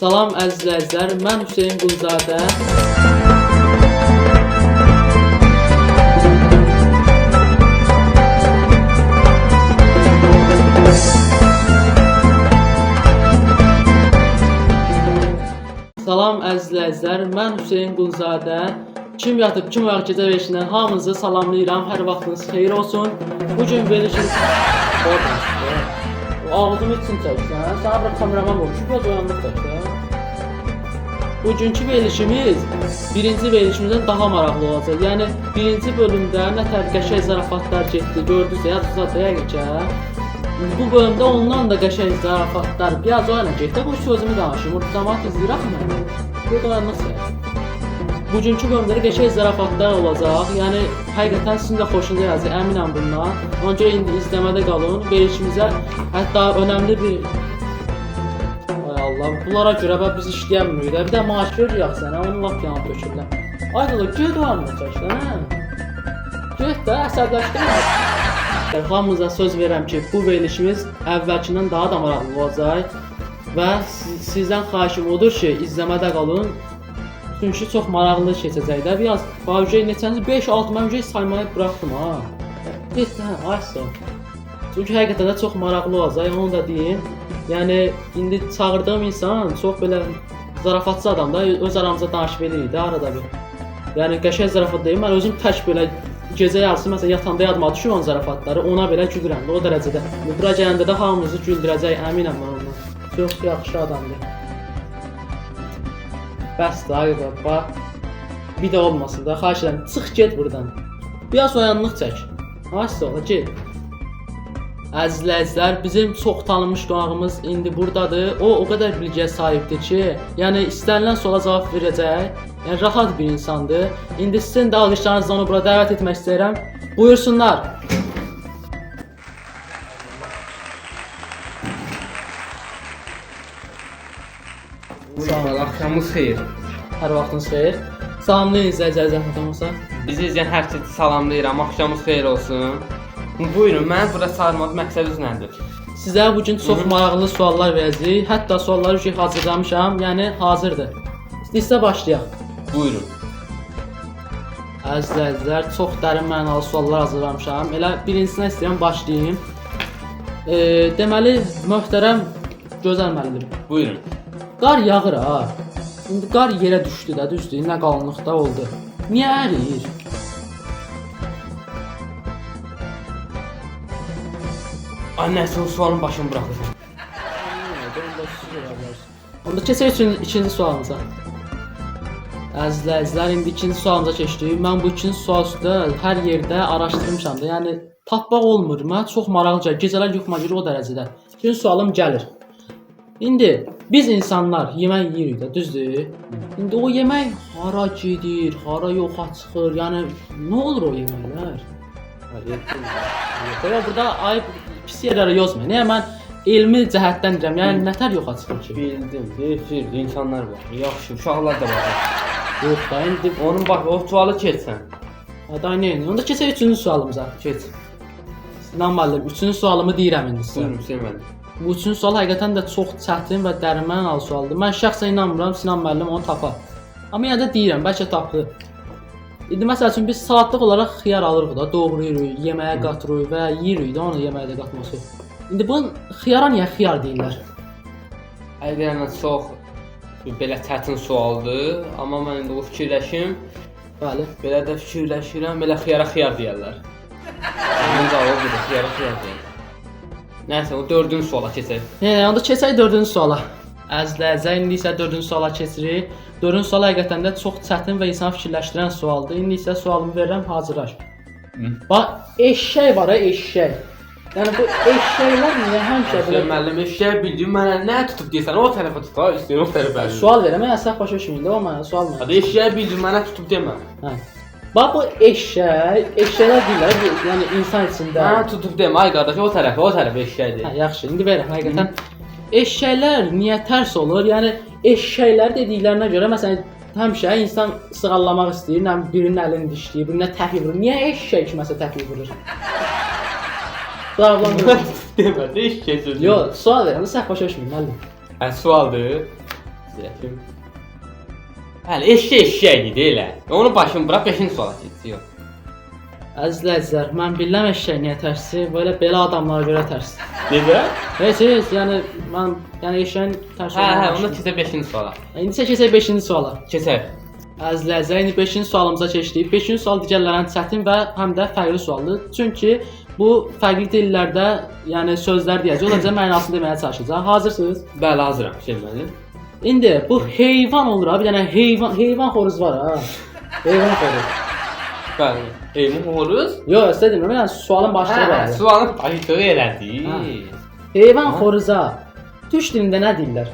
Salam əziz izləyicilər, mən Hüseyn Qulzadə. Salam əziz izləyicilər, mən Hüseyn Qulzadə. Kim yatıb, kim var gecə veşindən hamınızı salamlayıram, hər vaxtınız xeyir olsun. Bugün verilişimiz... Ağzımı için çəksən, sana bir kameraman olmuş, biraz oyanlıq çəksən. Bugünkü verilişimiz birinci verilişimizdən daha maraqlı olacaq. Yəni birinci bölümdə nə tər qəşəng zarafatlar getdi, gördünüz ya, yəqin ki. Bu bölümdə ondan da qəşəng zarafatlar biraz oyana getdi. Bu sözümü danışım, orada cəmaət izləyir axı mənə. Bu oyanlıq çək. Bugünkü bölümdə qəşəng zarafatlar olacaq. Yəni həqiqətən sizin də xoşunuza gələcək, əminəm bundan. Ona görə indi izləmədə qalın. Verilişimizə hətta önəmli bir... Ay Allah, bunlara görə biz işləyə bilmirik. Bir də maaş veririk sənə, onu lap yanıb tökürlər. Ay Allah, get o yanına çəksən, hə? Get də, əsəbləşdirmə. Hamınıza söz verirəm ki, bu verilişimiz əvvəlkindən daha da maraqlı olacaq. Və sizdən xahişim odur ki, izləmədə qalın. Çünki çox maraqlı keçəcək də. Biraz vəcəyə neçənci 5-6 mən vəcəyə saymayı buraxdım ha. Get hə, aysa. Çünki həqiqətən də çox maraqlı olacaq, onu da deyim. Yəni indi çağırdığım insan çox belə zarafatçı adam da, öz aramızda danışıb edirik də arada bir. Yəni qəşəng zarafat deyim, mən özüm tək belə gecə yarısı məsələn yatanda yadıma düşür onun zarafatları, ona belə gülürəm o dərəcədə. Bura gələndə də hamımızı güldürəcək, əminəm mən ondan. Çox yaxşı adamdır. Bəsdir, ayıqlar, bax. Bir də olmasın da, xahiş edirəm, çıx get buradan. Biraz oyanlıq çək. Ayısı ola, get. Əziz izləyicilər, bizim çox tanınmış qonağımız indi buradadır. O qədər bilgiyə sahibdir ki, yəni istənilən suala cavab verəcək. Yəni rahat bir insandır. İndi sizin də alqışlarınızla onu bura dəvət etmək istəyirəm. Buyursunlar. Buyurun, axşamınız xeyir. Hər vaxtınız xeyir. Salamlayın izləyiciləri zəhmət olmasa. Bizi izləyən hər kəsi salamlayıram, axşamınız xeyir olsun. Buyurun, mən burada çağırmaq məqsədiniz nədir? Sizə bugün çox maraqlı suallar verəcəyik. Hətta sualları ki hazırlamışam, yəni hazırdır. İstəyirsə başlayaq. Buyurun. Əziz izləyicilər, çox dərin mənalı suallar hazırlamışam. Elə birincisinə istəyirəm başlayayım. Deməli, möhtərəm gözəl müəllim. Buyurun. Qar yağır ha. İndi qar yerə düşdü də, düzdür, nə qalınlıqda oldu. Niyə əriyir? Ay, nəsə o sualın başını buraxırsan. Onda keçək ikinci sualımıza. Əziz izləyicilər, indi ikinci sualımıza keçdik. Mən bu ikinci sual üstə hər yerdə araşdırmışam da, yəni tapmaq olmur. Mənə çox maraqlı gəlir, gecələr yuxuma girir o dərəcədə. İkinci sualım gəlir. İndi biz insanlar yemək yeyirik də, düzdür? İndi o yemək hara gedir, hara yoxa çıxır, yəni nə olur o yeməklər? Burada ayıb pis yerlərə yazmayın. Niyə mən elmi cəhətdən deyirəm, yəni nətər yoxa çıxır ki? Bildim, efirli insanlar var, yaxşı, uşaqlar da var. Yox da, indi Onun bax, o sualı keçsən. Aday neyini? Onda keçək üçüncü sualımıza. Keç. Sinan müəllim, üçüncü sualımı deyirəm indi sizə. Buyurun, sevmədim. Bu üçüncü sual həqiqətən də çox çətin və dərin mənalı sualdır. Mən şəxsən inanmıram Sinan müəllim onu tapar. Amma yenə də deyirəm, bəlkə tapdı. İndi məsəl üçün biz salatlıq olaraq xiyar alırıq da, doğrayırıq, yeməyə qatırıq və yeyirik də onu yeməyə də qatması. İndi bu xiyara niyə xiyar deyirlər? Həqiqətən çox belə çətin sualdır, amma mən indi o fikirləşim. Bəli. Belə də fikirləşirəm, belə xiyara xiyar deyərlər. Onun cavabı budur, xiyara xiyar deyərlər. Nəysə, o dördüncü suala keçək. Onda keçək dördüncü suala. Əzizlər, indi isə dördüncü suala keçirik. Dördüncü sual həqiqətən də çox çətin və insanı fikirləşdirən sualdır. İndi isə sualımı verirəm, hazırlaş. Bax, eşşək var ha, eşşək. Yəni bu eşşəklər niyə həmişə belə... Müəllim, eşşək bildiyim mənə nə tutub deyirsən, o tərəfə tut ha, istəyir o tərəfə. Sual verəm, səhv başa düşməyin də, o mənə sual mənə. Hadi eşşək bildiyim mənə tutub demə. Hə. Bax bu eşşəklər deyirlər, yəni insan içində... Mənə tutub demə, ay qardaş, o tərəfə eşşək deyir. Hə, yaxşı, indi verəm, həqiqətən. Eşşəklər niyə tərs olur? Yəni eşşəklər dediklərinə görə, məsələn, həmişə insan sığallamaq istəyir, birinin əlini dişləyir, birinə təpik vurur. Niyə eşşək kiməsə təpik vurur? Cavablandırın. Demə, eşşək sözü. Yox, sual verirəm, səhv başa düşməyin, müəllim. Sualdır. Fikirləşim. Hələ eşşək idi elə. Onu başım bura 5-ci suala keçiyor. Əzizlər, mən bilirəm eşşək niyə tərsdir, belə adamlara görə tərsdir. Necə? Heç, yəni mən eşşəyin tərs Hə, onu keçək 5-ci suala. İndi isə keçək 5-ci suala. Keçək. Əzizlər, indi 5-ci sualımıza keçdik. 5-ci sual digərlərindən çətin və həm də fərqli sualdır. Çünki bu fərqli dillərdə, yəni sözlər deyəcək, olacaq mənasını deməyə çalışacaq. Hazırsınız? Bəli, hazıram, müəllim. İndi bu heyvan olur abi, yəni heyvan xoruz var ha. Heyvan xoruz. Bəli. Heyvan xoruz? Yox, istədim, yəni sualın başlığı var. Sualın başlığı elədi. Heyvan xoruza türk dilində nə deyirlər?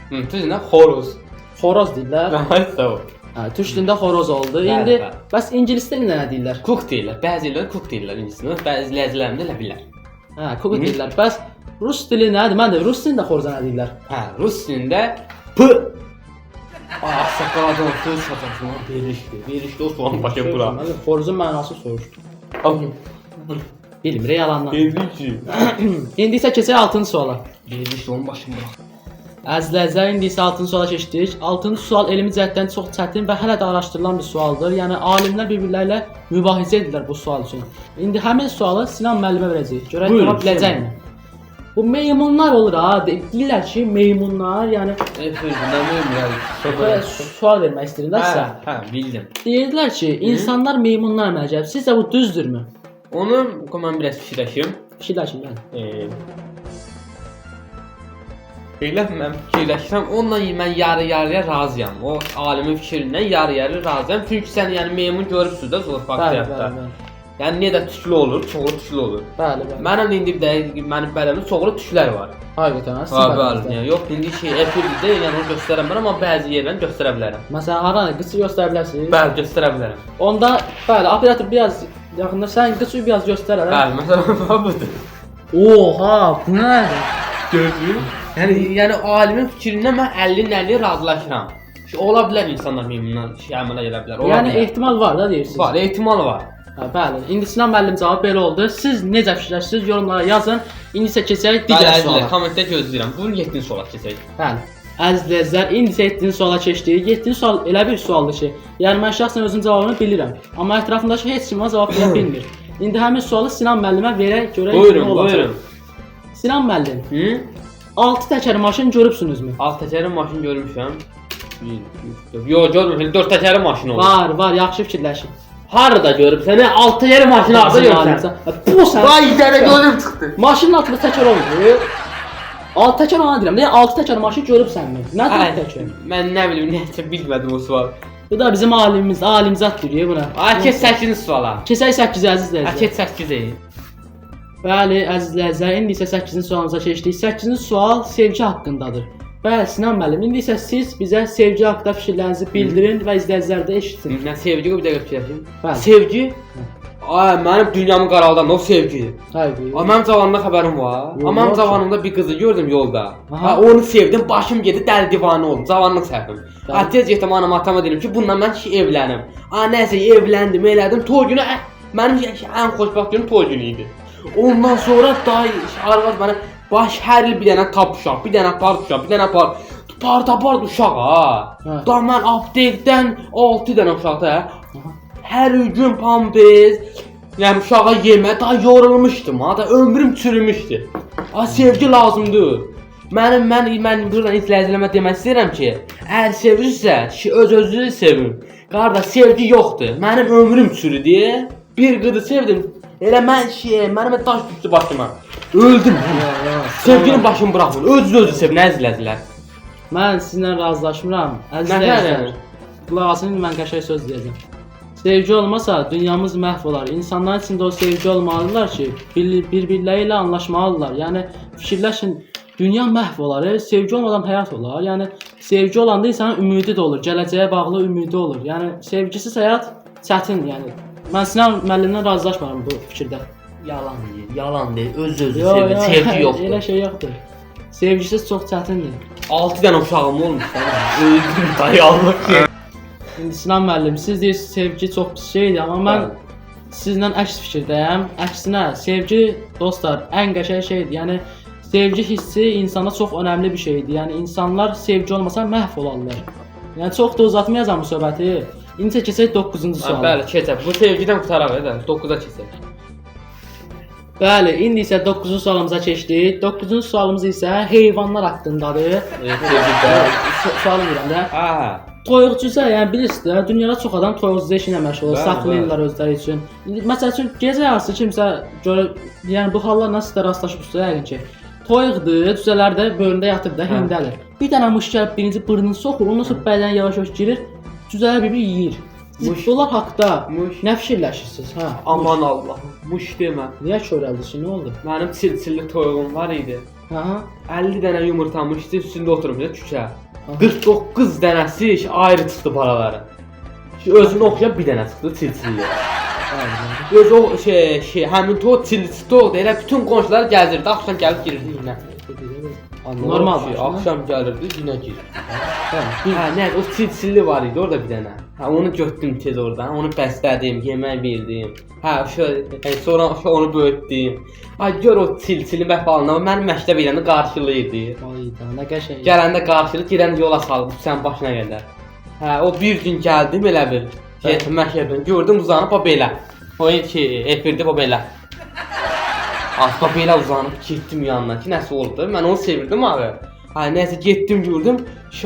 Türkcə xoruz. Xoroz deyirlər. Sağ ol. Hə, türk dilində xoroz oldu. Bəli, İndi bəli. bəs ingilis dilində nə deyirlər? Cook deyirlər. Bəziləri cook deyirlər ingiliscə. Bəziləri də elə bilər. Hə, cook deyirlər. Bəs rus dili nədir? Mən də rus dilində xoruza nə deyirlər? Hə, rus dilində p. Saqqaladan söz çatışma verişdi o sualın başa bura. Mən xoruzun mənasını soruşdum. Bilmirəm, yalandan. Verişdi. İndi isə keçək 6-cı suala. Verişdi onun başını bura. Əzizlər, indi isə 6-cı suala keçdik. 6-cı sual elmi cəhətdən çox çətin və hələ də araşdırılan bir sualdır. Yəni alimlər bir-birləri ilə mübahisə edirlər bu sual üçün. İndi həmin sualı Sinan müəllimə verəcəyik. Görək cavab biləcəkmi? Bu meymunlar olur ha. Deyirlər ki, meymunlar, yəni sual vermək istəyirlər sizə. Hə, bildim. Deyirlər ki, insanlar meymunlar mənəcəb. Sizcə bu düzdürmü? Onu mən biraz fikirləşim. Fikirləşin, yəni. Elə mən fikirləşirəm, onunla mən yarı-yarıya razıyam. O alimin fikrindən yarı-yarıya razıyam. Çünki sən yəni meymun görürsüz də zooparkda həyatda. Yəni niyə də tüklü olur, çoxlu tüklü olur. Bəli, bəli. Mənim də indi bir də mənim bədənimdə çoxlu tüklər var. Həqiqətən, bəli. Yəni yox, indi efirdə yəni onu göstərə bilmərəm, amma bəzi yerlərini göstərə bilərəm. Məsələn, haranı qıçı göstərə bilərsiniz? Bəli, göstərə bilərəm. Onda, bəli, operator biraz yaxında sən qıçı biraz göstər hələ. Bəli, məsələn budur. Oha, bu nədir? Gördün? Yəni alimin fikrindən mən 50-50 razılaşıram. Ola bilər insanlar meymundan əmələ gələ bilər. Yəni ehtimal var da deyirsiniz. Var, ehtimal var. Hə, bəli. İndi Sinan müəllim cavab belə oldu. Siz necə fikirləşirsiniz? Yorumlara yazın. İndi isə keçək digər suala. Kommentdə gözləyirəm. Bugün 7-ci suala keçək. Bəli. Əzizlər, indi isə 7-ci suala keçdik. 7-ci sual elə bir sualdır ki, yəni mən şəxsən özüm cavabını bilirəm, amma ətrafımdakı heç kim cavab verə bilmir. İndi həmin sualı Sinan müəllimə verək, görək nə olacaq. Buyurun. Sinan müəllim. 6 təkərli maşın görübsünüzmü? 6 təkərli maşın görmüşəm. Yox, görmürəm. 4 təkərli maşın olur. Var, yaxşı fikirləşin. Harada görübsən? 6 təkərli maşın harda görürsən? Bu sən. Vay, dənə gözüm çıxdı. Maşının altında təkər olmur. 6 təkər ona deyirəm. Deyən 6 təkər maşın görübsənmi? Nədir təkər? Mən nə bilim, necə bilmədim o sual. Bu da bizim alimimiz, alimzat deyir buna. Keç 8-ci suala. Keçək 8 əzizlər. Keç 8-i. Bəli, əzizlər, indi isə 8-ci sualımıza keçdik. 8-ci sual sevgi haqqındadır. Bəli, Sinan müəllim, indi isə siz bizə sevgi haqqında fikirlərinizi bildirin və izləyicilər də eşitsin. Mən sevgi bir dəqiqə fikirləşim. Bəli. Sevgi? Mənim dünyamı qaraldan o sevgidir. Həqiqi. Mənim cavanımda xəbərim var. Mənim cavanımda bir qızı gördüm yolda. Onu sevdim, başım getdi, dəli divanə oldum. Cavanlıq səhvim. Tez getdim anama, atama dedim ki, bununla mən evlənim. Nəsə evləndim, elədim. Toy günü mənim ən xoşbəxt günüm toy günü idi. Ondan sonra da arvad mənə baş hər il bir dənə tap uşaq, bir dənə part uşaq, bir dənə part uşaq ha. Da mən aptekdən 6 dənə uşaq da. Hər gün pampez, yəni uşağa yemə, da yorulmuşdum ha, da ömrüm çürümüşdü. Sevgi lazımdır. Mən buradan izləyicilərimə demək istəyirəm ki, əgər sevirsə, öz-özünü sevin. Qardaş, sevgi yoxdur. Mənim ömrüm çürüdü. Bir qızı sevdim. Elə mənim daş düşdü başıma. Öldüm. Sevginin başını buraxın. Özünüzü sevin, əzizlər. Mən sizinlə razılaşmıram. Əzizlər. Qulaq asın, mən qəşəng söz deyəcəm. Sevgi olmasa dünyamız məhv olar. İnsanların içində o sevgi olmalıdırlar ki, bir-birləri ilə anlaşmalıdırlar. Yəni fikirləşin, dünya məhv olar. Sevgi olmadan həyat olar. Yəni sevgi olanda insanın ümidi də olur, gələcəyə bağlı ümidi olur. Yəni sevgisiz həyat çətin, yəni. Mən Sinan müəllimdən razılaşmıram bu fikirdə. Yalan deyil. Öz-özü sevin, sevgi yoxdur. Elə şey yoxdur. Sevgisiz çox çətindir. 6 dənə uşağım olmuş. Öldüm dayalıq ki. İndi Sinan müəllim, siz deyirsiniz sevgi çox pis şeydir, amma mən sizlə əks fikirdəyəm. Əksinə, sevgi dostlar ən qəşəng şeydir. Yəni sevgi hissi insana çox önəmli bir şeydir. Yəni insanlar sevgi olmasa məhv olarlar. Yəni çox da uzatmayacağam bu söhbəti. İndi keçək 9-cu suala. Bəli, keçək. Bu sevgidən qutaraq da. 9-a keçək. Bəli, indi isə 9-cu sualımıza keçdik. 9-cu sualımız isə heyvanlar haqqındadır. Sualım verirəm də. Ha. Toyuqçusa, yəni bilirsiniz də, dünyada çox adam toyuqçu işinə məşğul olur, saxlayırlar özləri üçün. İndi məsəl üçün gecə yarısı kimsə görə, yəni bu hallarla siz də rastlaşmısınız yəqin ki. Toyuqdur, cüzələrdə böyründə yatıb da hindəlir. Bir dənə muş gəlib birinci burnunu soxur, ondan sonra bəldən yavaş-yavaş girir, cüzələr bir-bir yeyir. Bunlar haqqda nə fikirləşirsiniz? Hə, Aman Allah. Muş demə. niyə körəldiniz? Nə oldu? Mənim çil-çilli toyuğum var idi. Hə? 50 dənə yumurtamışdı, üstündə oturmuşdu çükə. 49 dənəsi ayrı çıxdı balaları. Özünə oxşayan bir dənə çıxdı çil-çilli. Öz o həmin to çil-çilli toyuq elə bütün qonşular gəzirdi, axşam gəlib girirdi yenə. Normaldır. Axşam gəlirdi, yenə girirdi. Hə, nə, o çil-çilli var idi orada bir dənə. Hə, onu götürdüm tez oradan, onu bəslədim, yemək verdim. Hə, sonra onu böyütdüm. Ay gör o çil-çilli məhbalına, mənim məktəb eləyəndə qarşılayırdı. Ayda, nə qəşəng. Gələndə qarşılayır, girəndə yola salıb sən başına qədər. Hə, o bir gün gəldim elə bir. Məktəbdən gördüm uzanıb o belə. O efirdə o belə. Asla belə uzanıb getdim yanına ki, nəsə oldu. Mən onu sevirdim abi. Hə, nəsə getdim gördüm.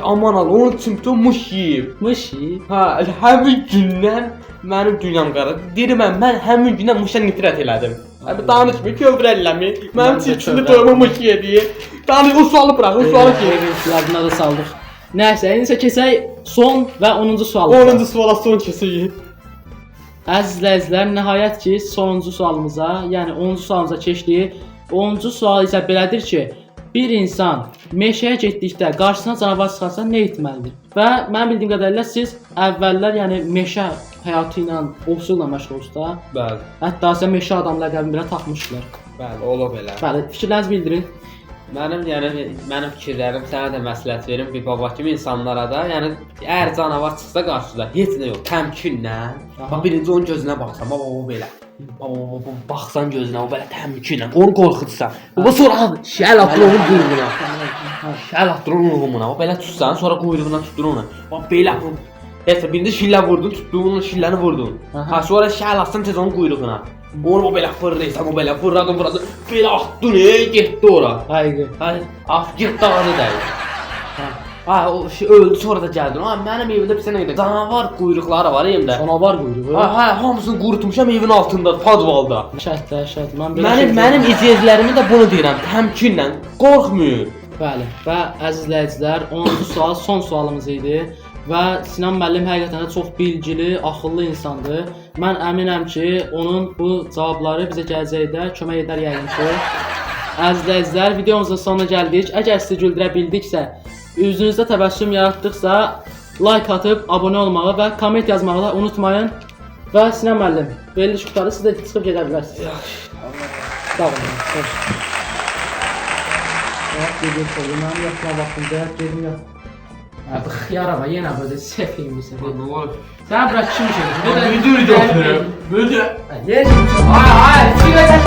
Aman Allah, onun üçün bütün muş yeyib. Muş yeyib? Hə, həmin gündən mənim dünyam qaradı. Deyirəm mən həmin gündən muşa nifrət elədim. Abi danışmır, kövrə eləmir. Mənim çirkli toyumu muş yedi. Danış, o sualı bırak, o sualı ki. Yadına da saldıq. Nəysə, indi isə keçək son və 10-cu sualımıza. 10-cu suala son keçək. Əziz izləyicilər, nəhayət ki, sonuncu sualımıza, yəni 10-cu sualımıza keçdik. 10-cu sual isə belədir ki, bir insan meşəyə getdikdə qarşısına canavar çıxarsa nə etməlidir? Və mənim bildiyim qədərilə siz əvvəllər, yəni meşə həyatı ilə, ovçuluqla məşğulsunuz da. Bəli. Hətta sizə meşə adamı ləqəbini belə taxmışdılar. Bəli, ola belə. Bəli, fikirlərinizi bildirin. Mənim fikirlərim sənə də məsləhət verim bir baba kimi insanlara da. Yəni əgər canavar çıxsa qarşıda, heç nə yox, təmkinlə. Bax birinci onun gözünə baxsan, baba belə. Baba baxsan gözünə, o belə təmkinlə, onu qorxudursan. Baba sonra şəl atır onun quyruğuna. Şəl atır onun quyruğuna. O belə tutsan, sonra quyruğuna tutdur onu. Bax belə. Hətta birində şillə vurdun, tutduğun şilləni vurdun. Ha sonra şəl atsan tez onun quyruğuna. Onu belə fırlayırsan, o belə fırladın, belə atdın, getdi ora. Həqiqi. Af get dağını dəyir. Ha, o öldü sonra da gəldin. Ha, mənim evimdə bir sənə qədər canavar quyruqları var evimdə. Canavar quyruğu. Ha, hamısını qurutmuşam evin altında, padvalda. Şəhət. Mənim izləyicilərimə də bunu deyirəm, təmkinlə, qorxmayın. Bəli. Və əziz izləyicilər, 10-cu sual son sualımız idi. Və Sinan müəllim həqiqətən də çox bilgili, axıllı insandır. Mən əminəm ki, onun bu cavabları bizə gələcəkdə kömək edər yəqin ki. Əziz izləyicilər, videomuzun sonuna gəldik. Əgər sizi güldürə bildiksə, üzünüzdə təbəssüm yaratdıqsa, like atıb abunə olmağı və komment yazmağı da unutmayın. Və Sinan müəllim, veriliş qurtardı, siz də çıxıb gedə bilərsiniz. Sağ olun. Gedir sorunlar, yapma vaxtında, gedim yap. Yaraba yenə böyle sefiymişsin. Ne olur? Sen bırak şimdi şey. Böyle. Hayır, sigara çek.